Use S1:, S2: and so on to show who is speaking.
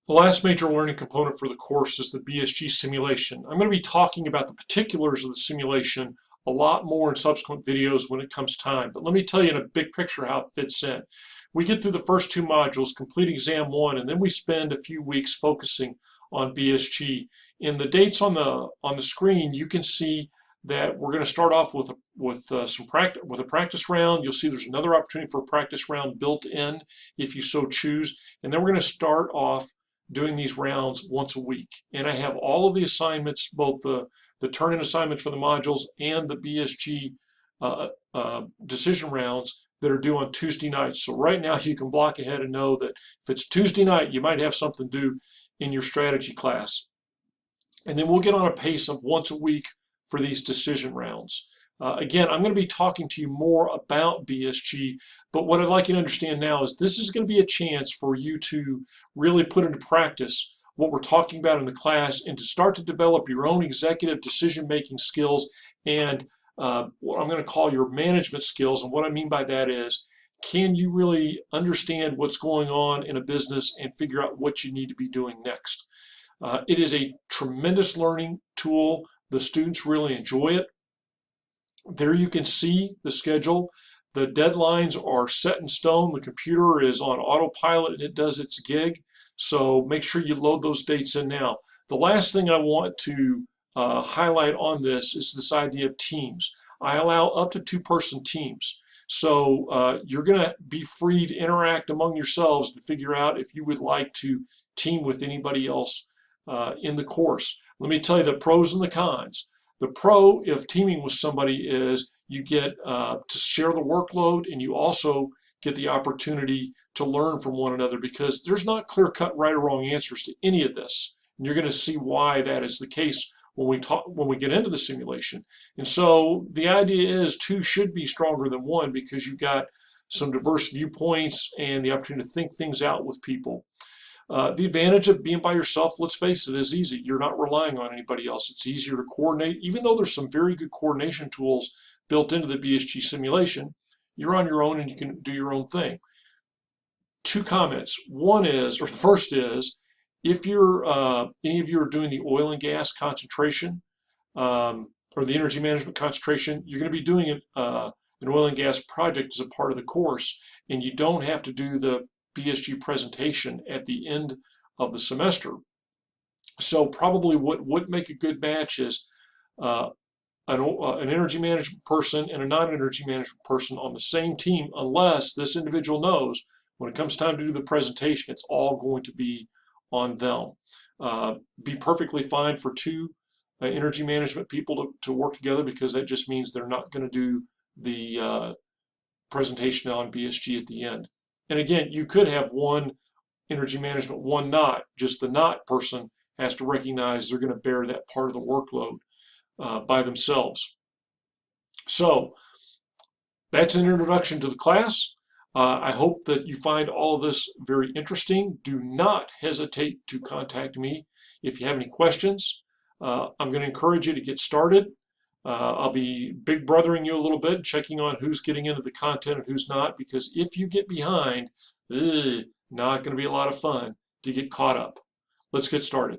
S1: The last major learning component for the course is the BSG simulation. I'm going to be talking about the particulars of the simulation a lot more in subsequent videos when it comes time, but let me tell you in a big picture how it fits in. We get through the first two modules, complete exam one, and then we spend a few weeks focusing on BSG. In the dates on the screen, you can see that we're going to start off with a practice round. You'll see there's another opportunity for a practice round built in if you so choose, and then we're going to start off doing these rounds once a week. And I have all of the assignments, both the turn-in assignments for the modules and the BSG decision rounds that are due on Tuesday nights. So right now you can block ahead and know that if it's Tuesday night, you might have something due in your strategy class. And then we'll get on a pace of once a week for these decision rounds. Again, I'm going to be talking to you more about BSG, but what I'd like you to understand now is this is going to be a chance for you to really put into practice what we're talking about in the class and to start to develop your own executive decision-making skills and what I'm going to call your management skills. And what I mean by that is, can you really understand what's going on in a business and figure out what you need to be doing next? It is a tremendous learning tool. The students really enjoy it. There you can see the schedule. The deadlines are set in stone. The computer is on autopilot and it does its gig. So make sure you load those dates in now. The last thing I want to highlight on this is this idea of teams. I allow up to two-person teams. So you're going to be free to interact among yourselves and figure out if you would like to team with anybody else in the course. Let me tell you the pros and the cons. The pro of teaming with somebody is you get to share the workload, and you also get the opportunity to learn from one another, because there's not clear-cut right or wrong answers to any of this. And you're going to see why that is the case when we get into the simulation. And so the idea is two should be stronger than one, because you've got some diverse viewpoints and the opportunity to think things out with people. The advantage of being by yourself, let's face it, is easy. You're not relying on anybody else. It's easier to coordinate. Even though there's some very good coordination tools built into the BSG simulation, you're on your own and you can do your own thing. Two comments. One is, or the first is, if you're any of you are doing the oil and gas concentration or the energy management concentration, you're going to be doing an oil and gas project as a part of the course, and you don't have to do the BSG presentation at the end of the semester. So probably what would make a good match is an energy management person and a non-energy management person on the same team, unless this individual knows when it comes time to do the presentation, it's all going to be on them. Be perfectly fine for two energy management people to work together, because that just means they're not going to do the presentation on BSG at the end. And again, you could have one energy management, one not. Just the not person has to recognize they're going to bear that part of the workload by themselves. So that's an introduction to the class. I hope that you find all of this very interesting. Do not hesitate to contact me if you have any questions. I'm going to encourage you to get started. I'll be big brothering you a little bit, checking on who's getting into the content and who's not, because if you get behind, not going to be a lot of fun to get caught up. Let's get started.